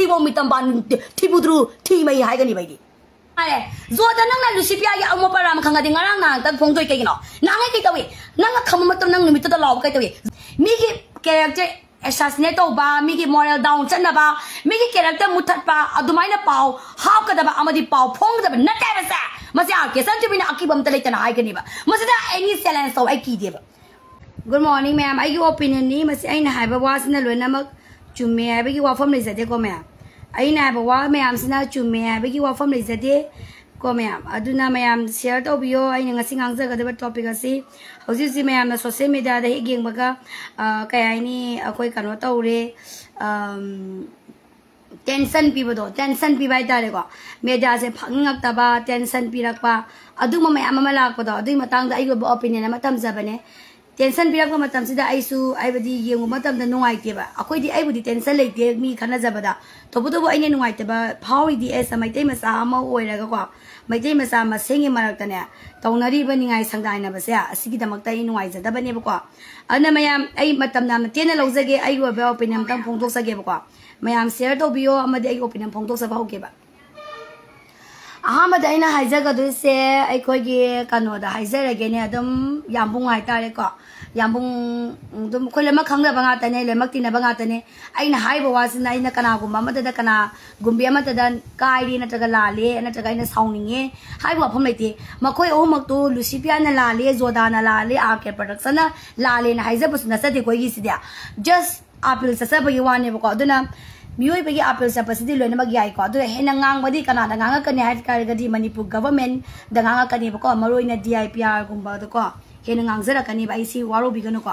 티보 미담반 티부드루 티메이 하이가니 바이디 아래 조다 낭나 루시피아야 아무 바람 강가디 nga랑 나한테 봉조이 깨기노 나게 깨다위 나가 카모마토 낭 미토다 라오 깨다위 미기 캐릭터 assassinate ba migi moral down channa ba migi character muthat ba adumaina pau how kada ba amadi pau phong da ba na ta ba sa masya ke san tibina akibam talai tana ai kani ba masida any silence so ai ki de ba good morning ma'am ai your opinion ni masi ai na hai ba wa sina lo na mak chume ai ba ki wa form lai sa de ko ma'am ai na ba wa ma'am sina chume ai ba ki wa form lai sa de ko ma'am aduna ma'am share to biyo ai nga singang za ga de topic asi hausi si ma'am na social media da hi geng ba ka kai ai ni akoi kano to re tension pi ba do tension pi bai ta re ko media se phangak ta ba tension pi rak pa adu ma ma'am ma lak pa do adu matang da ai go opinion ma tam za ba ne tension pi rak pa matam si da ai su ai ba di yeng matam da nungai te ba akoi di ai bu di tension lai te mi khana za ba da to bu to ai ne nungai te ba phawi di esa mai te ma sa ma oi ra ga ko mai te ma sa ma sengi marak ta ne taunari ba ni ngai sangdai na ba se asigi da mak ta i nungai za da ba ne ba ko ana mayam ai matam na te na lo za ge ai go ba opinion tam phong tok sa ge ba ko mayam share to biyo amadi ai opinion phong tok sa ba ho ge ba ahama da ina haiza ga du se ai khoi ge kano da haiza ra ge ne adum yambung hai ta re ko yambung dum khoi le ma khang da ba nga ta ne le mak ti na ba nga ta ne ai na hai ba wa sin ai na kana gu ma ma da kana gumbi ma ta dan kai ri na ta ga la le na ta ga ina saung ning e hai ba phom lai ti ma khoi o mak tu lucipia na la le zoda na la le arcade production na la le na haiza bus na sa de koi gi si dia just apil sa sa ba yi wa ne ba ko aduna mioi bagi apel sa pasidi lo na magyai ko adu hena ngang badi kana da ngang ka ne hat ka ga di manipur government da ngang ka ne ba ko maroi na DIPR gumba do ko hena ngang zara ka ni ba isi waro bi gano ko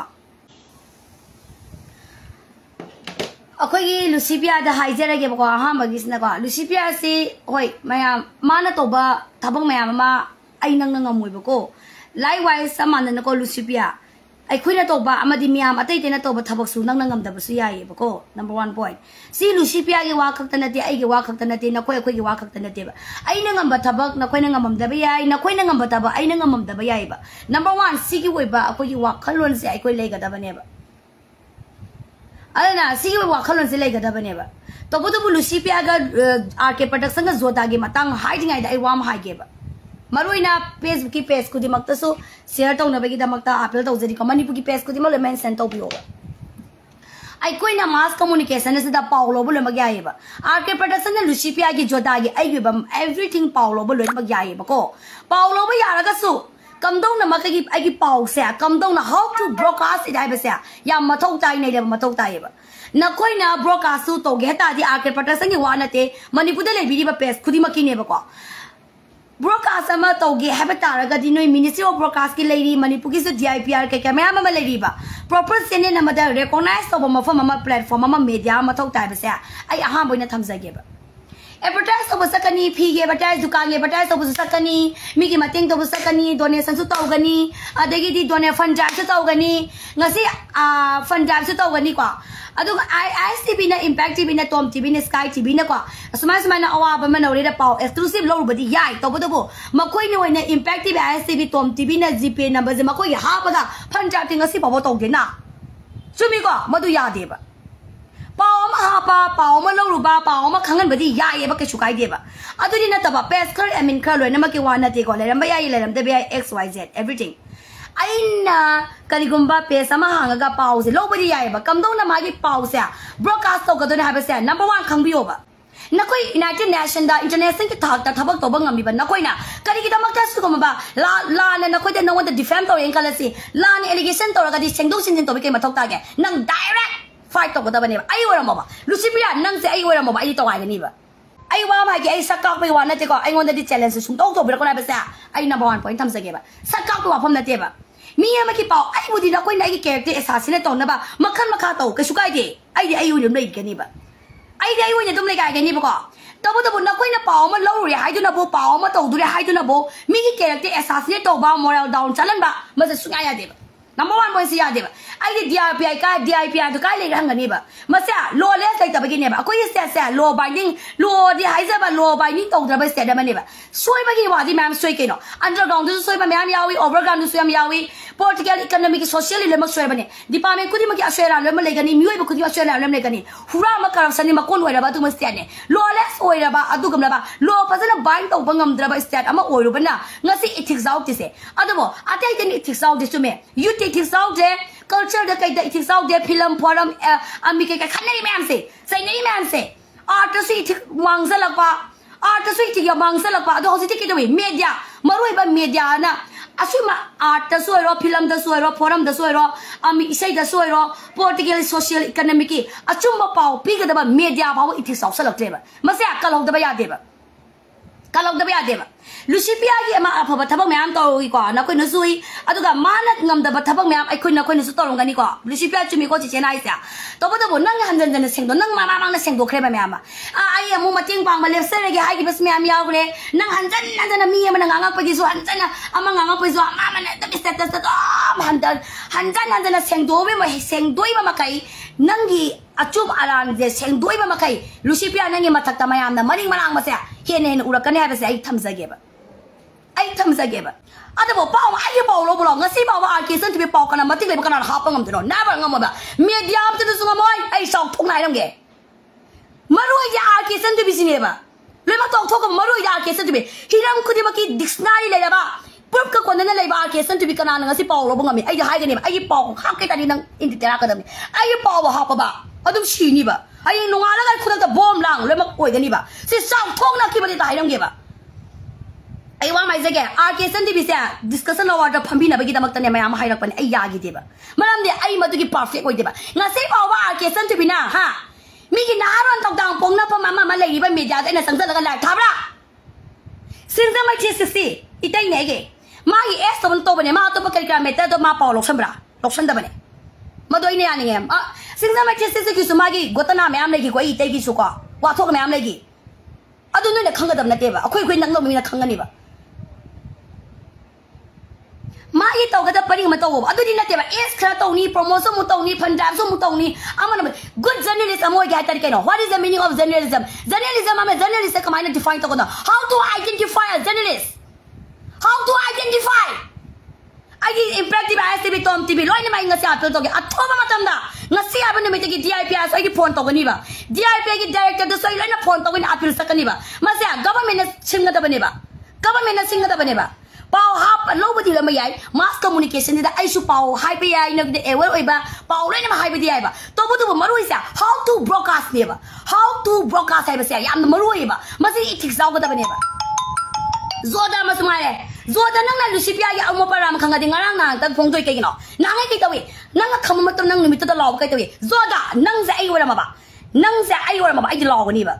akoi gi lucipia da haijera ge ba ko ha magis na ko lucipia si hoi maya mana to ba thabang maya ma ai nang nang ngoi ba ko likewise samana na ko lucipia ai khoi na to ba amadi miam atai te na to ba thabak su nang nangam da ba su yai ba ko number 1 point si lucipia ge wa khak ta na te ai ge wa khak ta na te na khoi ge wa khak ta na te ba ai na ngam ba thabak na khoi na ngam da ba yai na khoi na ngam ba ta ba ai na ngam da ba yai ba number 1 si gi woi ba akoi ge wa khalon se ai khoi le ga da ba ne ba ana si gi wa khalon se le ga da ba ne ba to bu lucipia ga RK production ga zoda ge matang hiding ai da ai wam hai ge ba maruina Facebook ki page ku di makta so share taw na bagi da makta apel taw jeri kamani pu ki page ku di mal mention taw bi hoga ai koi na mass communication se da paulo bol ma gya ba RK production na lucipia ki joda gi ai gi ba everything paulo bol ma gya ba ko paulo ba ya ra ga su kam dong na ma ki ai gi pau se kam dong na how to broadcast it ai ba se ya ma thau tai nei le ma thau tai ba na koi na broadcast su to ge ta di RK production gi wa na te manipur de le bi ba page khudi ma ki ne ba ko broadcast ama toge habata raga di noi ministry of broadcast ki lady manipur ki so DIPR ke camera ma lady ba proper sene na ma da recognize to ma form ma platform ma media ma thau tai ba se ai aha boina thamza ge ba advertise to sakani phi ge advertise dukan ge advertise to sakani mi ki mating to sakani donation su to gani adagi di donate fund jar su to gani ngasi fund jar su to gani kwa adu ISTV na Impact TV na Tom TV na Sky TV na kwa asma na awa ba man ore da pau exclusive lo badi yai to bo makoi ni na Impact TV ISTV Tom TV na GP number je makoi ha ba ga phan ja ting asi ba bo to de na sumi ko madu ya de ba pau ma ha pa pau ma lo ru ba pau ma khangan badi yai ba ke chukai de ba adu ni na ta ba pes khar amin khar lo na ma ke wa na te ko le ram ba yai le ram de ba XYZ everything aina karigumba pesa ma hanga ga pause lo bari yai ba kam dong na ma gi pause broadcast to ga do na ha ba se number 1 khang biyo ba na koi United Nation da international ki thak ta thabak to ba ngam bi ba na koi na kari ki damak ta su ko ba la na koi de no want to defend to en kala si la ni allegation to ga di sengdo sin to bi ke ma thok ta ge nang direct fight to ga da ba ne ba ai wora ma ba lucipia nang se ai wora ma ba ai to ga ni ba ai wa ma ge ai sakak pe wa na te ko ai ngon da di challenge sum to bi ko na ba se ai number 1 point tham sa ge ba sakak to wa phom na te ba mi ya ma ki pau ai budi na koi na ki character assassinate to na ba makhan makha to ka su kai de ai de ai yu ni ke ni ba ai de ai yu ni dum le kai ke ni ba ko to bu na koi na pau ma lo ri hai du na bo pau ma to du re hai du na bo mi ki character assassinate to ba moral down chalan ba ma se su ya de ba number 1 point စီရတယ်အဲ့ဒီ DIPI က DIPI တို့ကလေးရဟန်ကနေပါမစလောလဲစိတ်တပကိနေပါအခုရဆက်လော binding လောဒီဟိုက်ဆက်ပါလော binding တုံတယ်ပဲဆက်တယ်မနေပါဆွေးပကိပါဒီ ma'am ဆွေးကိနော် underground တို့ဆွေးမများများဝီ overground တို့ဆွေးများဝီ political economic social လည်းမဆွေးဘနေ department ကုဒီမကအဆွေးရလည်းမလေးကနေမြို့ရပကုဒီအဆွေးရလည်းမလေးကနေဟူရာမကရစနေမကွန်ဝဲရပါသူမစတဲ့နေလောလဲဆွေးရပါအတုကမလာပါလောပစန bind တုံပငမ်ဒရပါစတဲ့ အမအိုရဘနာငါစီ ethics out တစေအဲ့တော့အတိုက်တဲ့ ethics out တစုမဲ you ethics out တဲ့ culture တဲ့ ethics out တဲ့ film forum အမိကခဏနေမှမ်းစေစိတ်နေမှမ်းစေ artist ethics ဝางစလပါ artist ethics ရဝางစလပါတော့ဟိုစီတိကိတဝေ media မရိုးဘ media နာအဆွေမ art တဆွေရော film တဆွေရော forum တဆွေရောအမိစိတ်တဆွေရော political social economic အချုံမပေါပြီးကတပါ media ဘာဝ ethics ဆောက်ဆက်လောက်တယ်မစရကလောင်တပရတဲ့ပါကလောင်တပရတဲ့ပါလူရှိပြကြီးအမအဖဘထဘမမ်တော်ကြီးကွာနခွနဆွေအတုကမာနတ်ငမ်ဒဘထဘမမ်အခွနခွနစတော်လုံးကနီကွာလူရှိပြချမီကိုချင်နိုင်စရာတော့ဘဒဘနငဟန်ဒန်ဒန်စင်ဒနငမမမနစင်ဒိုခရဘမမ်အိုင်မမတင်ပန်းမလဲဆရကြီးဟိုင်ဘစမမ်ယောကလေနငဟန်ဒန်နန်ဒန်မီမနငငပကြီးဆိုဟန်ဒန်အမငငပကြီးဆိုအမမနတဘစတတတဟန်ဒန်ဟန်ဒန်ဟန်ဒန်စင်ဒိုဘမစင်ဒိုဘမခိုင်နငီအချုံအရန်တဲ့စင်ဒိုဘမခိုင်လူရှိပြနငီမထက်တမယမ်နမနင်းမနငမစရာဟင်းနေဥရကနေဘစအိထမ်စကေဘไอ้ทำซะแกบอะแต่บอกเป้าไอ้เป้าโลบ่ล่ะงั้นสิเป้าว่าอาเคซันที่ไปเป้ากันมาติเลยบ่กันหาปังงำตเนาะน้าบ่งำบ่มีเดียมจะซุงมอยไอ้สองทุกนายนำแกมารู้ยาอาเคซันที่บิสิเนบ่เลยมาตอกทอกมารู้ยาอาเคซันที่ไปฮิรัมคุดิมากีดิกชันนารีเลยบ่ปุ๊บก็คนนั้นเลยบ่อาเคซันที่ไปกันงั้นสิเป้าโลบ่งำไอ้หายกันนี่ไอ้เป้าข้างใกล้ตานี่นังอินติตระกันนี่ไอ้เป้าบ่หาบ่อะดุชีนี่บ่ไอ้นงาละกันคุณตะบอมลังเลยมาโอยกันนี่บ่สิสองทุกนาคิบ่ได้ตายนำแกบ่ไอ้ว่าไม่ใช่แกอาร์เคสันที่พิเศษ discussion เราว่าจะพันพี่นะไปกินตามกันเนี่ยไม่เอามาให้เราเป็นไอ้ยากี่เดียบมันทำเดี๋ยวไอ้มาตุกี้ perfect กว่าเดียบงั้นสิบอกว่าอาร์เคสันที่พินะฮะมีกินอาหารต่างๆปงนะพอมาเลยยี่เป็นมีเดียไอ้เนี่ยสังเกตแล้วกันแหละทับละสิ่งที่ไม่ใช่สิอีแต่เนี่ยแกมาอีเอสตัวมันโตไปเนี่ยมาตัวปกติการเมตต์ตัวมาเป่าหลอกฉันบ่ละหลอกฉันได้ปะเนี่ยมาตัวนี้อะไรเงี้ยสิ่งที่ไม่ใช่สิคือสมัยกี้กตนาไม่เอาเลยกี่กว่าอีแต่กี่สุกว่าทุกไม่เอาเลยกี่อะตัวนู้นเนี่ยขังกันแบบนั้นเดียบคุยนั่งลงมีนะขังกันนี่บ่มาอีโตก็จะไปนี่มาโตบ่อะตุดินะเตบะเอสคราโตนี่โปรโมชั่นมุโตนี่พันดามซุมุโตนี่อะมัน good journalism โอยะตะริเกno what is the meaning of journalism journalism อะ journalist ก็ไม่ define ตะกอน how to identify a journalist how to identify ไอ้อิมแพคทีฟไอซีบีตอมทีวีลอยนี่มาingasi apel ตะกะอะทอมาตำดาngasiอะบะนี่ตะกิ DIP อะไอ้กิphone ตะกนี่บ่ DIP กิ director ตะซอยลอยนะ phone ตะกนี่ apel สักนี่บ่มาเสีย government ชิงกะตะบะนี่บ่ government ชิงกะตะบะนี่บ่เป่าฮับโลบดีเลยไม่ใหญ่ mass communication นี่ได้ไอ้ชูเป่าไฮไปใหญ่เนี่ยเอเวอร์ไอ้บ้าเป่าเลยนี่มาไฮไปดีไอ้บ้าตัวบุตรมารู้สิ how to broadcast เนี่ยบ้า how to broadcast ไอ้บ้าสิยามมารู้ไอ้บ้ามาสิethics เอาก็ได้เนี่ยบ้าZoda มาสมัยเลย Zoda นั่งนั่งดูสิพี่อาเอามาปรามขังกันดิ่งนั่งนั่งแต่พงตัวกี่กินเนาะนั่งให้กี่ตัววีนั่งก็คำมาตัวนั่งนี่มีตัวหลอกกี่ตัววี Zoda นั่งเสียไอ้วันมาบ้านั่งเสียไอ้วันมาบ้าไอ้จะหลอกกันนี่บ้า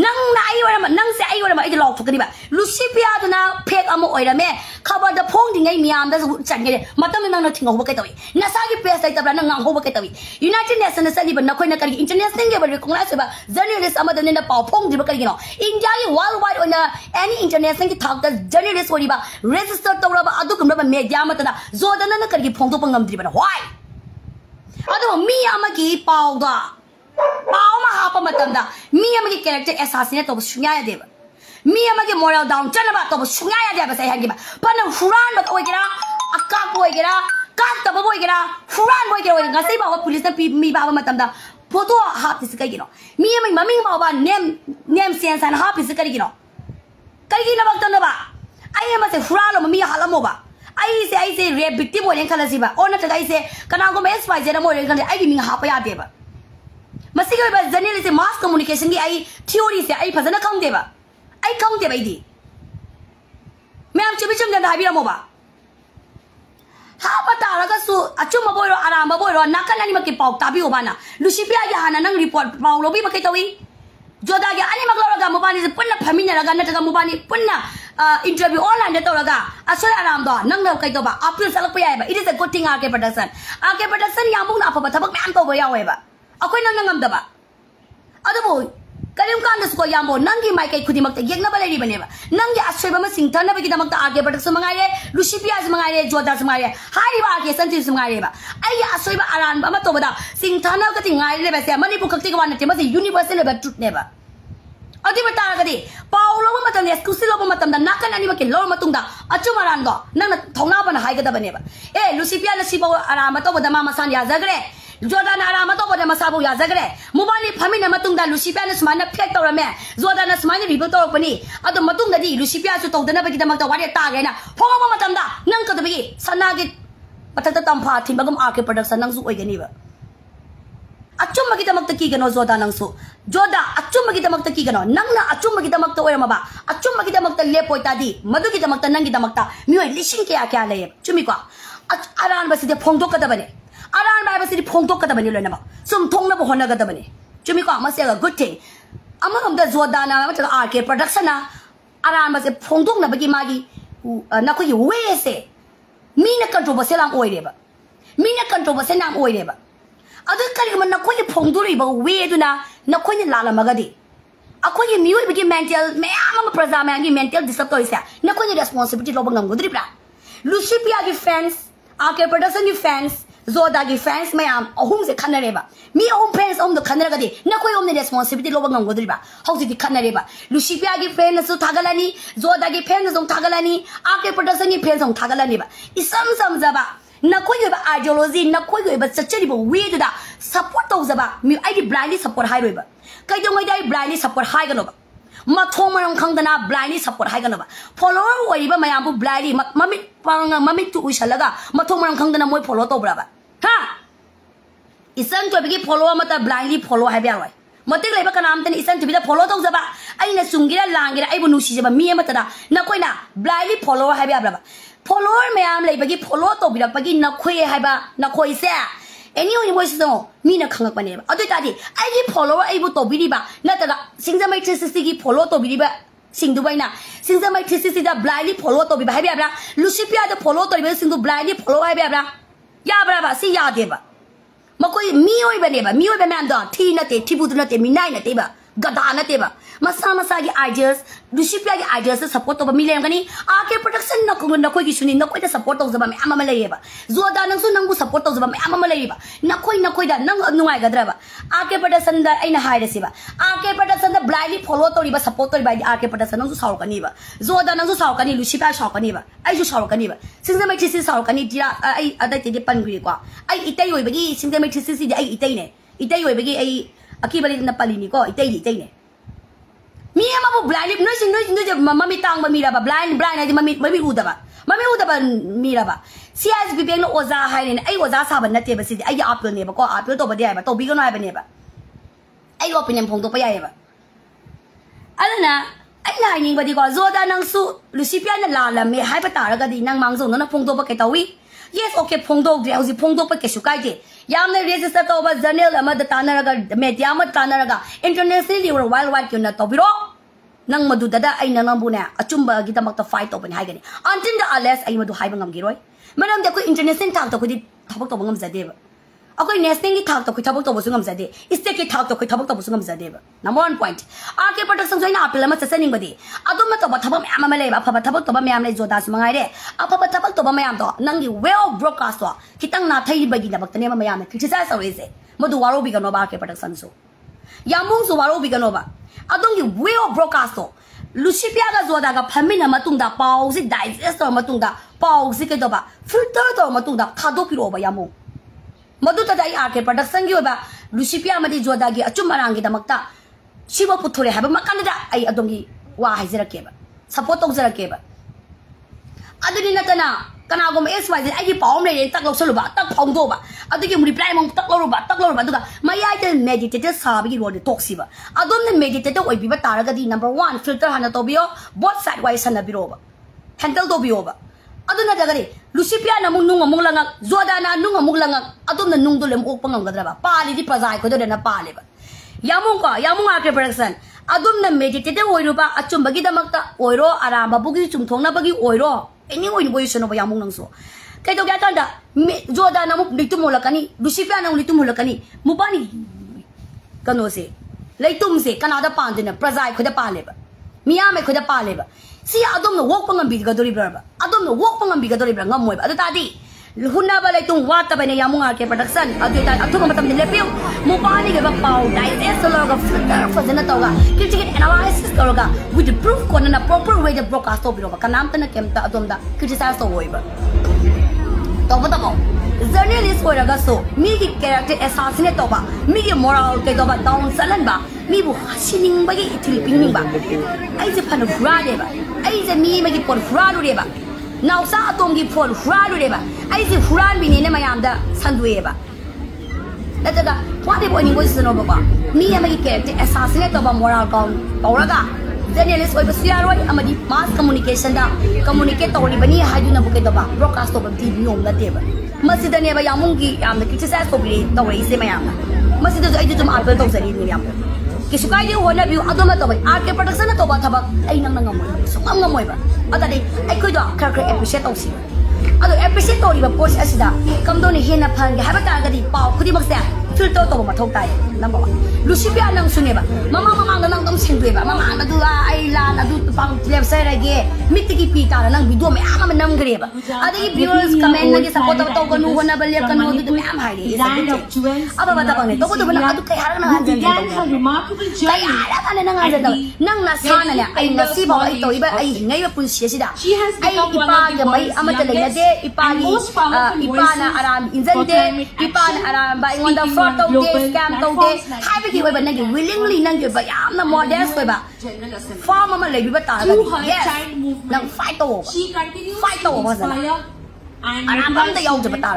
นั่งได้ไอ้วันมานั่งเสียไอ้วันมาไอ้จะหลอกทุกกันนี่บ้าลูซี่พี่อาตัวน่ะเพกเอามาอ่อยละแม่ข้าพเจ้าพงดิ่งไอ้มีอันนั้นจังเลยมาต้องมีนั่งนั่งทิ้งหัวกี่ตัววีน่าสักกี่เพสไอ้ตัวนั้นนั่งหัวกี่ตัววี United Nations นี่บ้านักคนนักการ international นี่บ้าเรื่องของอะไรสิบ้า journalist อามาตัวนี้น่ะเป่าพงดิ่งบ้ากี่เนาะ India ยี่ worldwide วันน่ะ any international ที่ทักแต่ journalist วันนี้บ้า register ตัวเราบ้าอาดุกมันบ้า media มาตัวน่ะ Zoda นั่นน่ะการกี่พงตัวปังงามดิ่งบ้า why อาดุมีอามากี่เป่าตัวเป่ามาหาปะมาตำดามีอามากี่ character assassinate ตัวสุญญาเดียบมีอามากี่ moral down จันน่ะบ้าตัวสุญญาเดียบใส่ให้กี่บ้าพันธุ์ฮูรานบ้าตัวกี่ละอากาศบ่อยกี่ละกาตบ้าบ่อยกี่ละฮูรานบ่อยกี่ละงั้นสิบ้าว่า police น่ะมีบ้ามาตำดาพอตัวหาพิสกันกี่เนาะมีอามาไม่บ้าว่า name sense หาพิสกันกี่เนาะกี่ละบ้าตัวน่ะบ้าไอ้มาสิฮูรานเราไม่มีหาละโมบ้าไอ้เส rape victim บ่ยังคันละสิบ้าโอ้น่ะไอ้เสกันเอาก็ไม่ spy เจนะบ่ยังคันไอ้มีหาไปยาเดียบมาสิก็แบบ journalist mass communication की आई theory से आई फजना कम देबा आई कम देबा इदी मैं हम chubby चुम जंदा हाबी रमोबा हा पता लगा सु अचुम बोयरो आराम बोयरो नाकलानी मके पाउ ताबी ओबाना लुसिपिया या हाना नंग रिपोर्ट पाउ लोबी मके तवी जोदा या अनि मगलरगा मोबानी से पुन्ना फमिना लगा नटगा मोबानी पुन्ना interview online でとらがあそれあらんどなんだかいとばアップルさらくやば it is a good thing ake production ya mung na pa ba tabak me an to ba ya we ba ako'y nang nangam da ba ano mo kali Karim kan ko yamo nangi mai kai khudi makta yekna balai bane ba nangi asoi ba ma singthana ba ki damakta ake patak samangai re Lucipia samangai re Joda samangai re hari ba ke santi samangai re ba ai asoi ba aran ba ma to bada singthana ka ti ngai le ba se mani pu khakti ka wan te ma se universal le ba truth ne ba adi ba ta ga di paulo ba matam ne exclusive ba matam da nakan ani ba ke lor matung da achu maran go nang thongna ba na hai ga da bane ba Lucipia la sibo aran ma to bada ma masan ya zagre Jordan arama to bada masabu ya zagre mobile famine matungda Lucipia na smana phet tawrame Jordan na smana ribo to pani adu matungda di Lucipia su tawdana bagi damak ta wari ta gaina phoma matamda nang ka dagi sanagi patata tampha thimbagam arke production nang su oigani ba achum magi damak ta ki gano Jordan nang su Joda achum magi damak ta ki gano nang na achum magi damak ta oirama ba achum magi damak ta lepoi ta di madu gi damak ta nang gi damak ta mioi lising kya kya le chumi ko aran ba side phongdo ka da bane Aran ba basi phongtok ka da bani lena ba sum thong na bo hona ga da bani chumi ko ma se ga good thing amam da Joda na ma ta RK production na aran ba se phongtok na bagi magi na ko we se mi na control ba se lam oi re ba mi na control ba se nam oi re ba adu kali ma na ko ni phongdu ri ba we du na ko ni la la ma ga di ako ni mi oi bagi mental me ama praza ma gi mental disturb to isa na ko ni responsibility lo ba ngam godri pra Lucipia gi fans RK production gi fans Joda gi fans mayam ahum se khanare ba mi ahum fans ahum do khanara gadi na koi omne responsibility loba ngam godri ba hausi di khanare ba Lucipia gi fans su thagalani Joda gi fans su thagalani ake production gi fans su thagalani ba isam sam za ba na koi ba ideology na koi ba chachari ba we da support to za ba mi ai blindly support hai roi ba kai dong ai blindly support hai ga no ba ma thomarang khangdana blindly support hai ga no ba follower oi ba mayam bu blindly mami panga mami tu usalaga ma thomarang khangdana moi follow to bra ba ha isan to bigi follow mata blindly follow hai ba roi matik leba kanam tan isan to bi da follow to za ba ai na sungira langira ai bu nusi ba mi mata da na koi na blindly follow hai ba follower mayam leba gi follow to bi da bagi na khoi hai ba na khoi se any voice no mi na khangak pa ne ba adu ta di ai gi follower ai bu to bi ba na ta singzamai 360 gi follow to bi ba singdu bai na singzamai 360 da blindly follow to bi ba hai ba Lucipia da follow to bi singdu blindly follow hai ba ya ba si ya de ba makoi mi oi ba ne ba mi oi ba man da thi na te thi bu na te mi nai na te ba gada na te ba masa gi ideas Lucipia gi ideas support to ba mi lem gani ake production na ko koi gi suni na koi da support to ba me ama le ba Joda nang su nang bu support to ba me ama le ba na koi da nang nuai gadra ba ake production da ai na hai resi ba ake production da blindly follow to ri ba support to ba ake production nang su saw kani ba Joda nang su saw kani Lucipia saw kani ba ai su saw kani ba singzamai chisi saw kani tira ai adai te pan gri kwa ai itai oi ba gi singzamai chisi di ai itai ne itai oi ba gi ai aki bali na pali ni ko itai ne mi ama bu blind no sing no mami tang ba mi ra ba blind na di mami u da ba mi ra ba CSB beng no oza hai ne ai oza sa ba na te ba si ai appeal ne ba ko appeal to ba dia ba to bi ko no ai ba ne ba ai opinion phong to pa ya ba ala na ai na ning ba di ko Joda nang su Lucipia na la la me hai ba ta ra ga di nang mang zong no na phong to ba kai tawi yes okay phong to de ausi phong to pa ke su kai de yam ne register to ba journal ama da tanara ga media ma tanara ga internationally or worldwide kyo na to biro nang madu da ai na nambu na achumba gi tamak to fight open hai gani until the unless ai madu hai bangam gi roi manam de ko international thak to ko di thabak to bangam jade ba akoi national gi thak to ko thabak to bu sungam jade state gi thak to ko thabak to bu sungam jade ba number 1 point RK production join appeal ma chasaning badi adum ma to ba thabak ma ma le ba pha ba thabak to ba mayam le Joda su mangai de apha ba thabak to ba mayam to nang gi well broadcast to kitang na thai ba gi na bak tane ma mayam criticize so is madu waro bi ga no ba RK production so yamung so waro bi ga no ba adum gi well broadcast to Lucipia ga Joda ga phamina matung da pau si digest to matung da pau si ke do ba filter to matung da khado pi ro ba yamung madu ta dai RK production gi ba Lucipia ma di Joda gi achum marang gi da makta shiba puthore ha ba makana da ai adum gi wa hai jara ke ba support to jara ke ba aduni na kana kana gom SY ai gi pawm le tak lo solo ba tak phong do ba adu gi reply mong tak lo ba duga maya de meditator sa bi ro de talk si ba adum ne meditator oi bi ba tar ga di number 1 filter hana to bio both side wise hana bi ro ba handle do bio ba adu na daga ri Lucipia na mung nung amung langa Joda na nung amung langa adum na nung do lem ok pangam ga dra ba pali di prazai ko de na pali ba yamung RK production adum na meditator oi ro ba achum bagi da makta oi ro aramba bugi chum thong na bagi oi ro any oi boy sono ba yamung nang so kai to ga ta da Joda na mu litu molakani Lucipia na litu molakani mubani kano se lấy tum gì Canada pan thì nè Brazil khơi đã pan lệ Miami khơi đã pan lệ si adom nó walk bằng bị cái đôi bờ adom nó walk bằng bị cái đôi bờ ngâm mồi ado ta đi Huna ba lấy tung wat ta bên này yamung arke production ado ta atu mà tâm đi lepiu mu pa ni cái bác pau digest lo cái filter for dân tàu cái cái analysis lo cái with the proof con na proper way the broadcast to bilo cái nam ta na kem ta adom da criticize to hoy ba to ba ta journalist ko raga so mi ki character assassinate to ba mi ki moral ke to ba down salan ba mi bu hasining ba ki itil ping ba ai je phan fra de ba ai je mi ma ki por fra lu de ba now sa atom ki por fra lu de ba ai je fra bi ne mayam da sandwe ba da da what de bo ni bo sino ba mi ma ki character assassinate to ba moral kong to raga journalist ko ba siya roi amadi mass communication da communicate to ni bani ha ju na bu ke to ba broadcast to ba tv nom la de ba masih dah ni apa yang mungkin yang kita saya sobri tahu isi macam mana masih dah itu cuma apel tahu sendiri ni yang kesukaan dia warna biru atau macam apa arke production atau apa thaba nang ngamoy semua ngamoy ba atau tadi aku itu kerja appreciate tahu sih atau appreciate tahu ni ba post asida kamu ni hina pang ke apa tak tadi pau kudi maksudnya filter tahu ma thok tai nampak Lucy Pia nang sunyi ba mama nang tom sendiri ba mama nadu ailan nadu pang left side lagi mitiki pita nang video me ama nam gre ba ada ki viewers comment lagi support tahu kanu hona balik kanu itu me am hai ni apa bata bang ni to betul benar adu kayak harang nang anjing kayak ada kan nang anjing nang nasana ni ai nasi bawa itu iba ai ngai ba pun sia sida ai ipa ke mai ama te lagi de ipa ni ipa na aram injan de ipa na aram ba ingonda fraud tahu de scam tahu de hai ba ki ba nang willingly nang ke ba yam na modest ba farm ama lai bi ba ta yes nang fight to ba sana aram bam da yaw je ba ta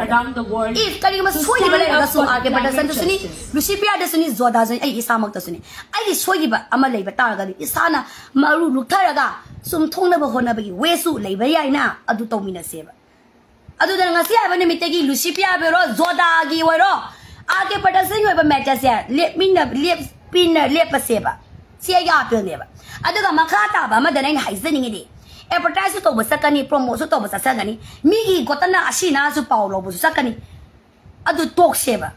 if kali ma soi ba le ga so arke production to suni Lucy Pia de suni zoda zai ai isa mak ta suni ai soi ba ama lai ba ta ga isa na maru lu tha ga sum thong na ba hona ba ki we su lai ba yai na adu to mi na se ba adu da nga sia ba ni mi te ki Lucy Pia be ro zoda gi wa ro arke production yo ba matter sia lep min na lep pin na lep pa se ba sia ya pe ne ba adu ga ma kha ta ba ma da nai hai zani ngi de advertise to ba sakani promote to ba sakani mi gi gotana asina su paulo bu sakani adu talk se ba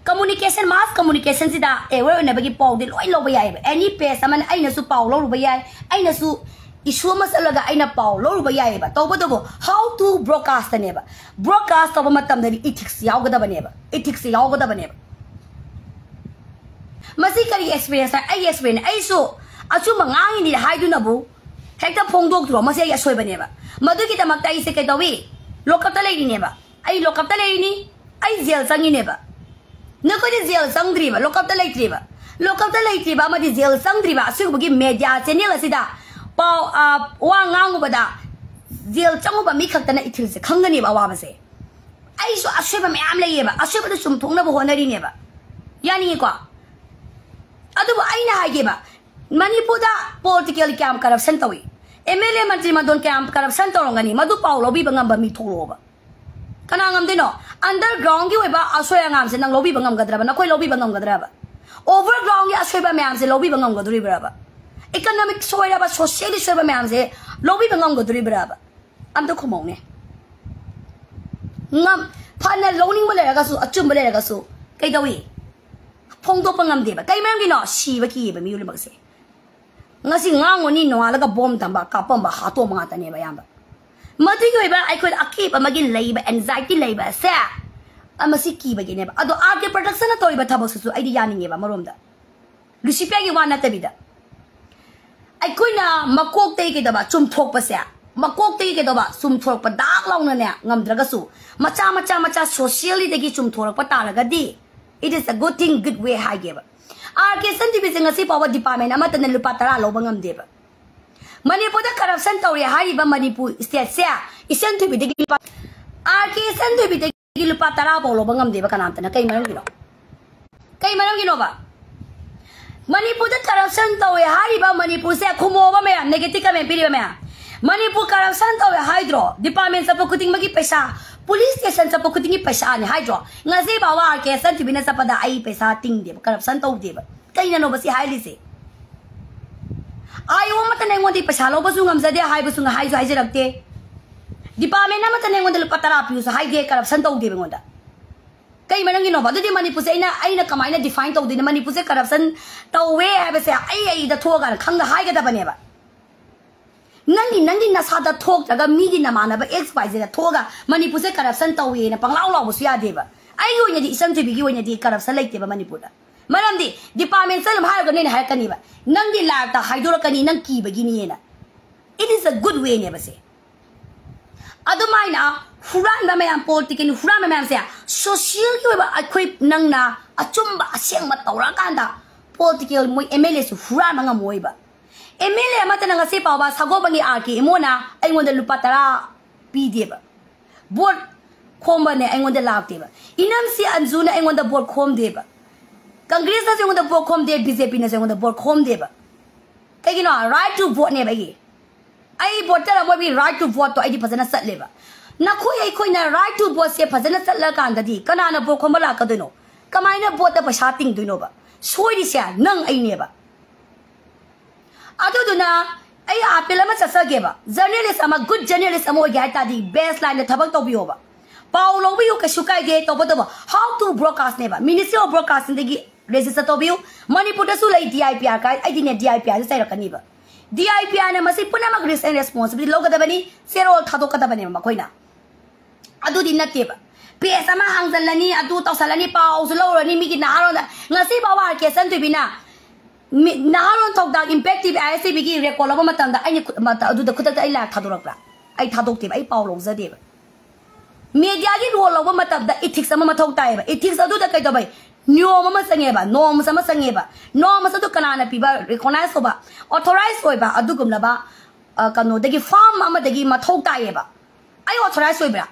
communication mass communication sida ever na ba gi pau de loi lo ba yai ba any page aman ai na su paulo ba yai ai na su issue masala ga ai na paulo ba yai ba to ba to how to broadcast ne ba broadcast to ba matam da ethics yaw ga da ba ne ba ethics yaw ga da ba ne ba masi kari experience ai experience ai so achu mangang ni hai du na bu hekta phongdok thro mase ya soi bane ba madu ki tamak tai se kai dawi lokap ta lei ni ba ai lokap ta lei ni ai jail sangi ne ba na ko di jail sangdri ba lokap ta lei tri ba ma di jail sangdri ba su gi media channel asida pau wa ngang ba da jail changu ba mi khak ta na ithil se khangani ba wa ba se ai so ashe ba me am lei ba ashe ba sum thong na ba honari ne ba yani ko adu ba ai na ha ge ba Manipur da political camp corruption tawi MLA mantri madon camp corruption tawrongani madu paulo bi bangam ba mi tholo ba kana ngam de no underground gi we ba asoya ngam se nang lobi bangam gadra ba nakoi lobi bangam gadra ba overground gi asoy ba myam se lobi bangam gadri ba ba economic soya ba social soya ba myam se lobi bangam gadri ba ba am to khomong ne ngam phana loning ba le ga su achum ba le ga su kai dawi phong do pangam de ba kai mam gi no si ba ki ba mi ul ba se ngasi ngango ni no ala ga bom tamba ka pam ba ha to mga tane ba yamba mati ko ba ai ko akip amagin labor anxiety labor sa amasi ki ba gine ba ado arke production na to iba thabo su ai di yani ba marom da Lucy Pia gi wana tabida ai ko na makok te ke da ba chum thok pa sa makok te ke da ba sum thok pa dak law na ne ngam dra ga su macha socially de gi chum thok pa ta la ga di it is a good thing good way ha ge ba Arke santi bi ngasi power department ama tan lupa tara lo bangam de ba Manipur da corruption tawri hari ba Manipur state sia isen tu bi de arke santi bi de lupa tara bo lo bangam de ba kanam tan kai maram gino ba Manipur da corruption tawri hari ba Manipur sia khumo ba me negative ka me piri ba me Manipur corruption tawri hydro department sa pukuting magi paisa police station sa pukuting paisa ni hydro ngasi ba wa arke santi bi na sa pada ai paisa ting de corruption taw de ba kai na no ba si highly se ayo mata neng mo di paisa lo ba su ngam sa de hai ba su nga hai so hai rakte department na mata neng mo de patara piu sa hai de corruption taw de ba ngonda Kay manang gino ba? Dito Manipur sa ay na kamay na define to din Manipur sa corruption tawe habi sa ay da thoga khang da hai ga da bane ba. Nangi na sa da thok daga migi na mana ba XYZ da thoga Manipur sa corruption tawe na panglaw law su ya de ba. Ay yo nya di isam te bigi wo nya di corruption like te ba Manipur da. Maram di department sa ha ga ne ha ka ni ba. Nang di la ta hai do ka ni nang ki ba gi ni na. It is a good way ne ba se. Adumay na Huran ba mayam political huran mayam siya social ki ba ako'y nang na achumba asyang matawra kanda political mo MLA su huran mga mo ba MLA mata nang kasi pa ba sago bangi aki mo na ay ngonda lupa tara PD ba board komba ne ay ngonda lapte ba inam si anzuna ay ngonda board kom de ba Congress na si ngonda board kom de BJP na si ngonda board kom de ba kay gino right to vote ne ba gi ay board tara mo bi right to vote to ay di pasana sat le ba na koi na right to vote se phajana chatla kan da di kana na bo khomala ka dino kamai na vote ta pasha ting dino ba soi di sia nang ai ne ba adu duna ai apela ma chasa ge ba journalist ama good journalist amo ga ta di baseline thabak to biyo ba paw lo biyo ka shukai ge to ba how to broadcast ne ba ministry of broadcasting de gi register to biyo manipur da su lai DIPR ka ai di ne DIPR sai ra kani ba DIPR ne masi puna mag risk and responsibility lo ga da bani zero thadok ka da bani ma koi na adu di nateba PS ama hangzalani adu tawsalani paw sulawrani migi naharon ngasi bawa ke san tu bina naharon thok da impactive ISB gi record laba matam da ai mata adu da khutak ai la thadok ra ai thadok te ai paw long za de media gi role laba matam da ethics ama mathok tai ba ethics adu da kai da bai nyom ama sange ba norm sama sange ba norm sa du kana na pi ba recognize ko ba authorize ko ba adu gum la ba kano da gi farm ama da gi mathok tai ba ai authorize ko ba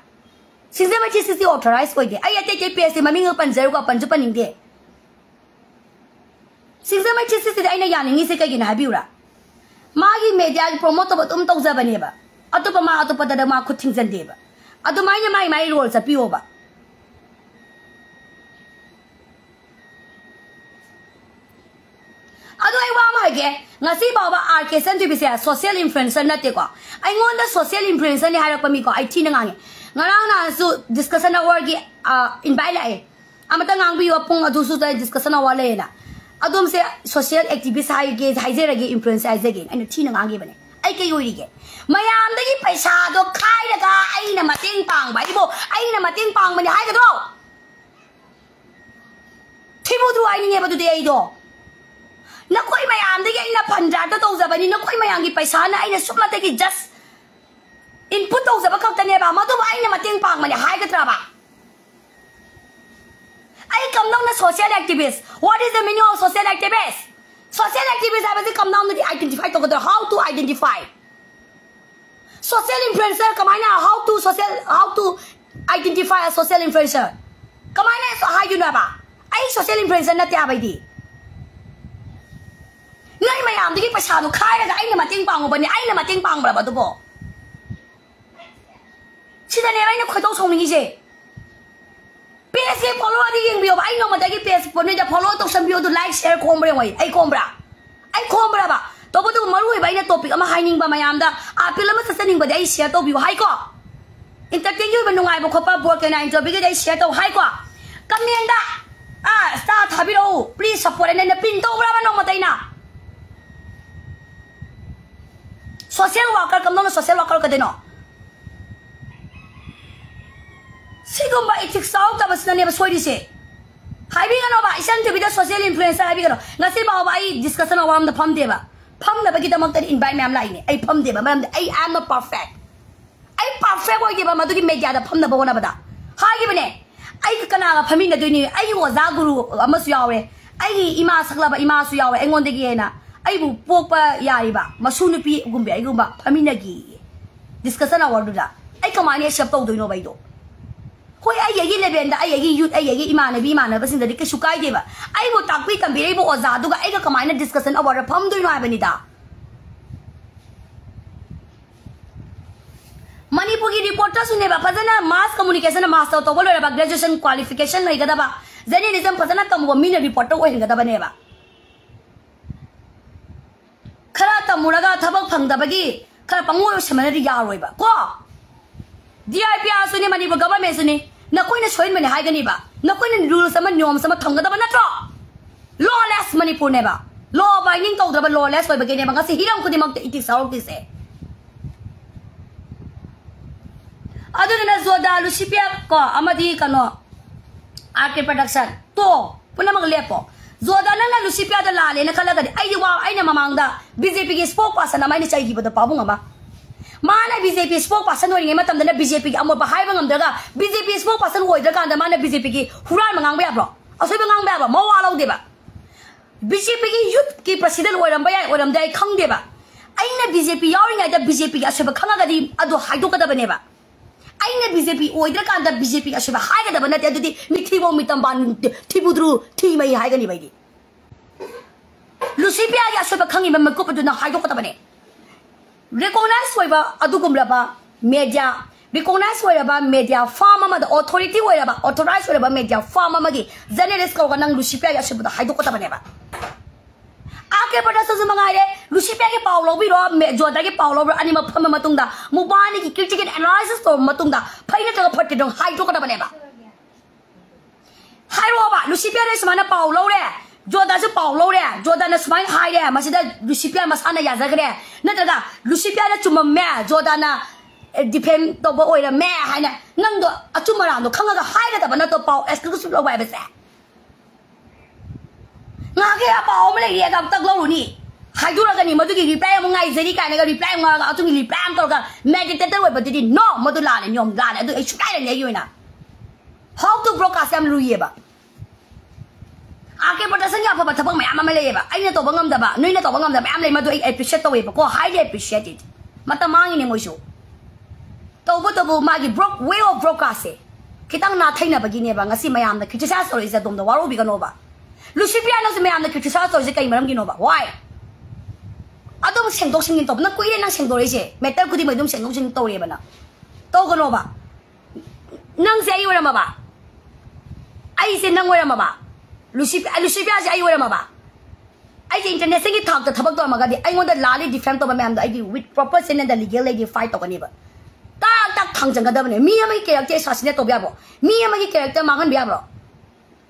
Sinzema chi sisi authorize ko de ay ate PS maming pan zero ko pan jupan inde Sinzema chi sisi ay na yani ni se ka gina biura magi media promote ba tum tau zabane ba atu pa ma atu pa da ma khuting jan de ba adu mai role sa piyo ba adu ai wa ma ge ngasi ba ba RK san tu bi se social influencer na te ko ai ngonda social influencer ni harak pa mi ko ai thi na ngang ngarang na su discussion award gi invite la e amata ngang bi wa pung adu su ta discussion award le na adum se social activist hai ge haije ge influencer haije ge ai thi na ngang ge bane ai ke yoi ge mayam da gi paisa do khai da ga ai na mating pang bai bo ai na mating pang bane hai ga do thibu du ai ni nge ba du de ai do na koi mayam da gi ai na panja ta to za bani na koi mayam gi paisa na ai na sumla te gi just input to sa bakak tane ba madu ai na mating pang mani hai ka tra ba ai come down na social activist what is the meaning of social activist have come down to identify to how to identify social influencer kamana how to identify a social influencer kamana so how you know ba ai social influencer na tia bai di ngai mayam di pa sa no khai ga ai na mating pang ba ni ai na mating pang ba ba to bo Sida ne bai na khoi to song ni je PS follow di yeng bio ai no ma da gi PS pon ne follow to sam bio to like share kom bre wai ai kom bra ba to bo to maru bai na topic ama haining ba mayam da apil ama sasaning ba dai share to bio hai ko entertain you ba nungai ba khopa bo ke na enjoy bi dai share to hai ko comment da star thabi ro please support and pin to bra ba no ma dai na social worker kam no social worker ka de no Sigumba ethics out of us na ba soy dise hai bi gano ba isan te bi da social influencer hai bi gano ngasi ba ba ai discussion awam da pham de ba pham na ba ki da mak ta invite me am lai ne ai pham de ba mam ai am not perfect oi ge ba madu ki media da pham na ba wona ba da hai gi bane ai kana ga phami na doi ni ai wo za guru ama su yawe ai ima sakla ba ima su yawe ai ngon de gi na ai bu pok pa yari ba masu nu pi gumbe ai gumba phami na gi discussion award da ai kamane shap to doi no bai do Koi ai yagi leben da ai yagi youth ai yagi imana basin da dik shukai de ba ai bo takpi kam bi ai bo oza du ga ai ga kamai na discussion award pham du no ai bani da Manipur ki reporter sune ba phajana mass communication mass to bolo ba graduation qualification lai ga da ba journalism phajana tam bo min reporter oi ga da bane ba khara tamuraga thabak phang da bagi khara pango semana ri ya roi ba ko DIPR sune Manipur government sune na koi na soin mane hai gani ba nó có nên rule sama nyom sama thong kada ba na tro lawless Manipur ne ba law binding to da ba lawless koi ba ke ne ba kasi hiram ko di mag iti saw ti se adu na zoda lucipia ko amadi kano art production to puna mag lepo zoda na lucipia da lale na kala gadi ai wa ai na mamang da BJP ki spokesperson na mai ni chai gi ba da pabung ama mana BJP spokesperson oi ngai matam da BJP ki amo ba hai ba ngam da BJP spokesperson oi da kan da mana BJP ki huran mangang ba bro asoi ba ngang ba ba mo wa lo de ba BJP ki youth ki president oi ram ba ya oi ram dai khang de ba ai na BJP yauri ngai da BJP ki asoi ba khanga gadi adu hai do ka da ba ne ba ai na BJP oi da kan da BJP ki asoi ba hai ga da ba na te adu di mi thi bo mi tam ban thi budru thi mai hai ga ni bai di lucipia ki asoi ba khangi ba ma ko pa du na hai do ka da ba ne recognize weba adugumla ba media recognize weba media farm ama the authority weba authorize weba media farm ama gi journalist ko nang lucipia ya sibu haido ko ta bane ba ake pada sa mga re lucipia ke paulo bi ro joda ke paulo ani ma phama matung da mubani ki critical analysis to matung da phaina ta phatte dong haido ko ta bane ba hairo ba lucipia re samana paulo re joda se paulo re joda na smile hai re masida lucipia masana ya zagre na daga lucipia na chuma me joda na depend to bo oira me hai na nang do achuma ra do khanga ga hai ga da na to pau exclusive lo ba ba sa nga ke pau me le ye ga tak lo ni hai du ra ga ni ma du ki reply mo ngai zeri ka na ga reply nga ga atu ni reply am to ga meditator we ba di no ma du la ne nyom la ne du ai chu kai ne ye na how to broadcast am lu ye ba ake pada sanya apa tabang mai ama male ba ai na to bangam da ba noi na to bangam da am le ma do ai appreciate to we ba ko highly appreciated mata mangi ne mo sho to bo ma gi broke way of broadcast kitang na thaina ba gi ne ba ngasi mayam da criticize story za dom da waro bi ga no ba lucipia na se mayam da criticize story kai maram gi no ba why adom sengdok singin to na kuire na sengdok re se metal kudi mai dom sengdok sing to re ba na to ga no ba nang se ai wara ma ba ai se nang wara ma ba lucipia se ai wara ma ba ai je international ki thak ta thabak to ma ga di ai ngon da lali defend to ba ma'am da ai with proper sin and the legal lady fight to ka ni ba ta thang jang ga da ne mi amai character assassinate to ba bo mi amai character mangan ba bro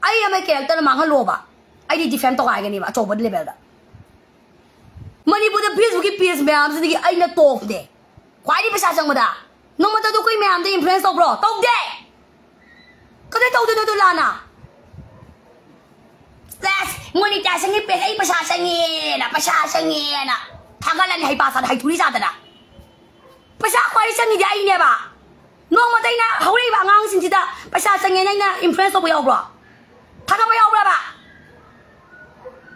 ai amai character mangan lo ba ai di defend to ga ga ni ba cho ba level da mani bu da facebook ki page ma'am se di ai na top de kwai di pasa jang ma da no ma ta do koi ma'am da influence to bro to de ka de to do la na Las ngonita sangi pe ai pasa sangi na thagalan hai pasa hai thuri sa da na pasa kwai sangi dai ne ba no ma dai na hori ba ngang sin ji da pasa sangi nai na influence to ba bro thaga ba yaw ba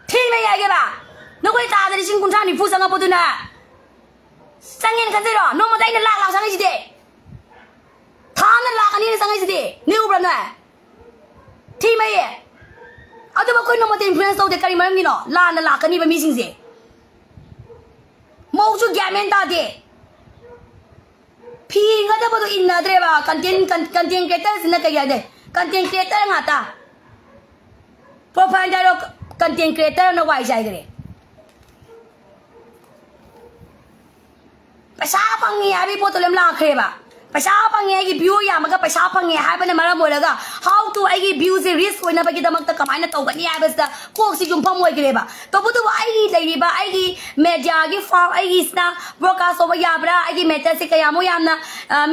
thi me ya ge ba no koi ta da sin kun sa ni fu sang ba du na sangi kan se ro no ma dai na la sangi ji de tha na la kan ni sangi ji de ni u bra na thi me ye adu ba koi no ma te influence to de kari maram gi no la na la kani ba mi sing se mo chu gamen ta de phi ga da ba do in na dre ba content creator na ka ya de content creator nga ta profile da content creator na wai jai gre paisa pang ni abi po to lem la khre ba paisa pang ye gi view ya ma ga paisa pang ye ha ba ne mara mo la ga how to ai gi view se risk oi na ba gi da mak ta kamai na to ga ni ai ba sa ko si jum pham oi gre ba to bu to ai gi lai ri ba ai gi media gi farm ai gi sna broadcast over ya bra ai gi meta se kaya mo yam na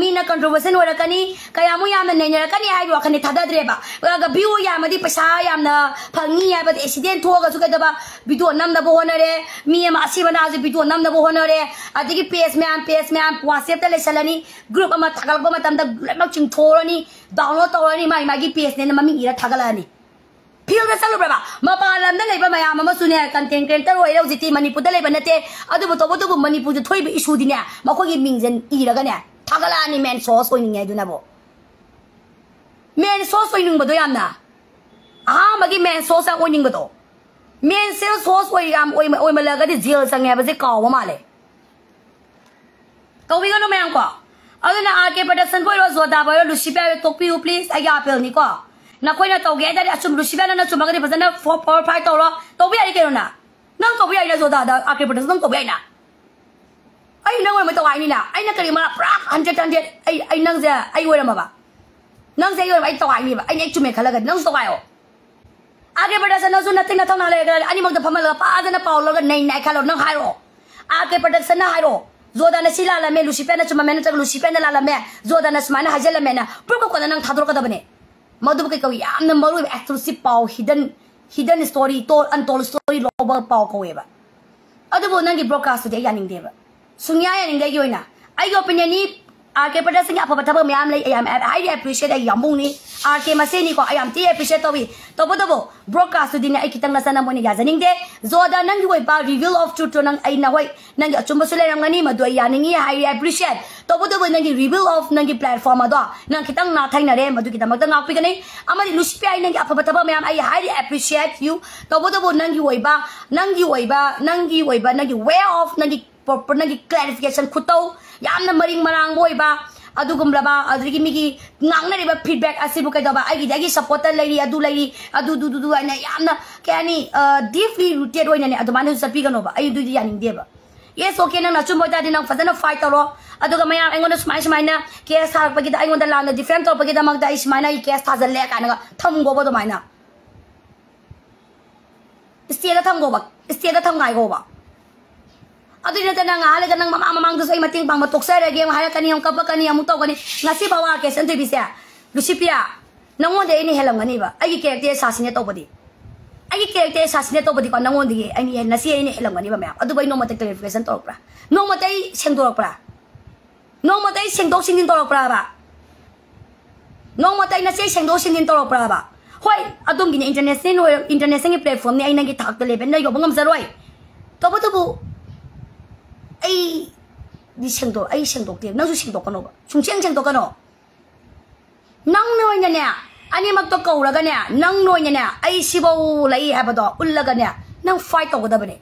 mi na controversy oi ra ka ni kaya mo yam na ne ne ka ni ai wa ka ni thada dre ba ga view ya ma di paisa yam na phang ni ai ba accident tho ga su ka da ba video nam da bo na re mi ma asi ba na ji video nam da bo na re adi gi page me am whatsapp ta le salani group ama thagal ba matam da mak ching thorani download tawani mai gi page ne mami ira thagalani feel da salu ba ma pa lam da lei ba ma ya ma su ne content creator oi lo jiti manipur da lei ba na te adu bu manipur ju thoi bi issue di ne ma ko gi mingjen ira ga ne thagalani men source oi ningai du na bo men source oi ning ba do yam na ma gi men source oi ning ba do men sales source oi yam oi ma la ga di jail sang ya ba se kaw ma le to wi ga no men ko aduna ake production boy ro zoda boy ro lucipia to pi please ai apel ni ko na koi na to ge da asum lucipia na chuma ga di bazana 4 5 to ro to bi ai ke ro na nang to bi ai na zoda da ake production nang to bi ai na ai nang ma to ai ni na ai na kari ma pra 100 ai nang ja ai wo ra ma ba nang say yo ay tawai ni ba ay nek chume khalaga nang so kayo age production nang su na ting na thong na le ani mag da phamal pa da na paw lo ga nei nai khalo nang hai ro age production na hai ro zoda na sila la me lucifer na chuma me na lucifer na la me zoda na smana hajal la me na pur ko nang thadro ka da bane madu ke ko yam na maru exclusive paw hidden story to untold story lo ba paw ko we ba adu bo nang gi broadcast de ya ning de ba sunya ya ning de yo na ai opinion ni RK production ya apa thaba myam lai I am highly appreciate ai yamung ni RK maseni ko I am ti appreciate to bo broadcast din ai kitang nasana mo ni ga janing de zoda nang gi ba reveal of truth nang ai na hoi nang achumba sule rang ngani ma do ya ning I highly appreciate to bo nang gi reveal of nang gi platform ado nang kitang na thai na re ma du kita mag ngak pi kani amari lucifer ai nang gi apa thaba myam I highly appreciate you to bo nang gi ba nang gi way of nang gi proper nang gi clarification khutau yamna maring marang boy ba adugumla ba adrigi migi ngangna riba feedback asibu kai daba ai gi supporter lady adu ana yamna kani deeply rooted oina ne adumanu sapi gano ba ai du yaning de ba yes okay nang nachum boy ta dinang fadana fight taro aduga maya engon smai na case har pagi da engon da lana different tor pagi da mag da ismai na case thazal le kana tham go ba do maina stia da tham go ba stia da tham ngai go ba adu na tanang halaga nang mamang do sa mating pang matok sa regi ang halaka ni ang kapag kani ang mutaw kani ngasi bawa ke sante bisya Lucifer nangon de ini helang ngani ba ay character assassinate to bodi ay character assassinate to bodi ko nangon de ay ni nasi ini helang ngani ba ma adu bay no matay clarification to pra no matay sengdorok pra no matay sengdok singin to pra ba no matay nasi sengdok singin to pra ba hoy adum gini international platform ni ay nang gitak to level na yo bangam saroi to bo ai di sengdok ai sengdok de nang su sengdok kano ba chungcheng sengdok kano nang noi nya ne ani mak to ko ra ga ne nang noi nya ne ai sibo lai ha ba do ul ga ne nang fight to ga da bane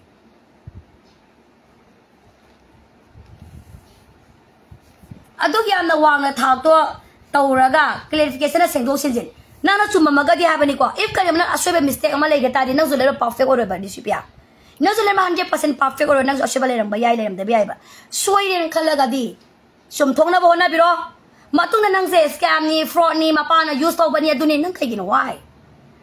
adu ya na wang na thak to ra ga clarification na sengdok sin nang na chuma ma ga di ha ba ni ko if ka na aswe mistake ma lai ga ta di nang su le perfect or ba di sipya Nazulah 100% perfect or nang asya lang bayay lang dabi ay ba soy rin kalaga di sumtong na na biro matung na nang se scam ni fraud ni mapana use to ba niya dunin nang kay ginawa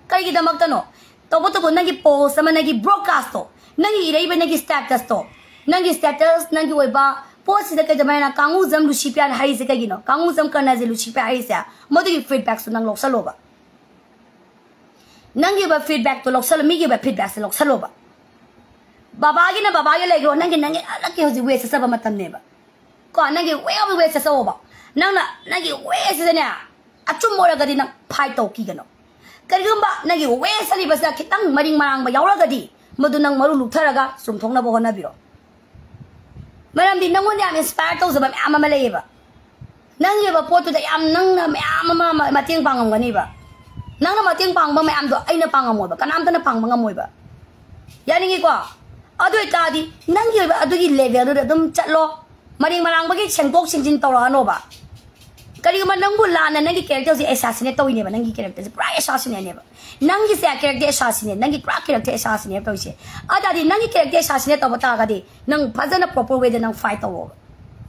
kay kita magtano to nang post naman nang broadcast to nang iray ba nang status to nang status nang way ba post sila kay damay na kanguzam Lucifer na hari sa kay gino kanguzam ka na si Lucifer hari siya mo to feedback to nang loksalo ba nang ba feedback to loksalo mi ba feedback sa loksalo ba babagi na babagi lagi ro nangi alaki hoji we sa ba matam ne ba ko nangi we sa ba nangi we sa ne achum mo ra ga di nang phai to ki gano karigamba nangi we sa li ba sa kitang maring marang ba yaw ra ga di madu nang maru luthara ga sumthong na bo na biro maram di nangon ya inspire to sa ba ama malay ba nangi ba poto da am nang na ama mating pangam ga ni ba nang na mating pang ba may am do ay na pangam mo ba kanam ta na pang mga mo ba yani ko adu itadi nang yo ba adu gi level do dum chatlo maring marang bagi sengkok singjin to ano ba kali man nang bula na nang gi character si assassinate to ni ba nang gi character si pra assassinate ni ba nang gi sa character assassinate nang gi pra character assassinate to si ada di nang gi character assassinate to bata ga di nang phajana proper way nang fight to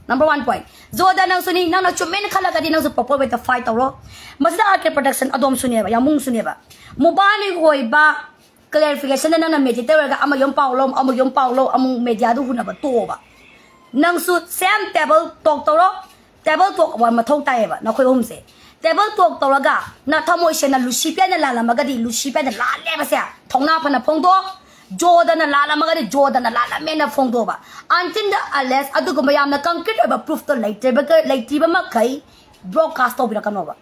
number 1 point zoda nang suni nang na chumen khala ga di nang su proper way to fight to ro masda ake production adom suni ba yamung suni ba mobani goi ba clarification na nang mediator ga ama yom paulo among media du huna ba to ba nang su same table talk wa ma thong tai ba na khoi hom se table talk to ga na thamoi se na Lucifer na la ma ga di Lucifer na la le ba se thong na pha na phong do joda na la ma ga di joda na la me na phong do ba until the unless adu ko mayam na concrete ba proof to later ba ma kai broadcast to bi ka no ba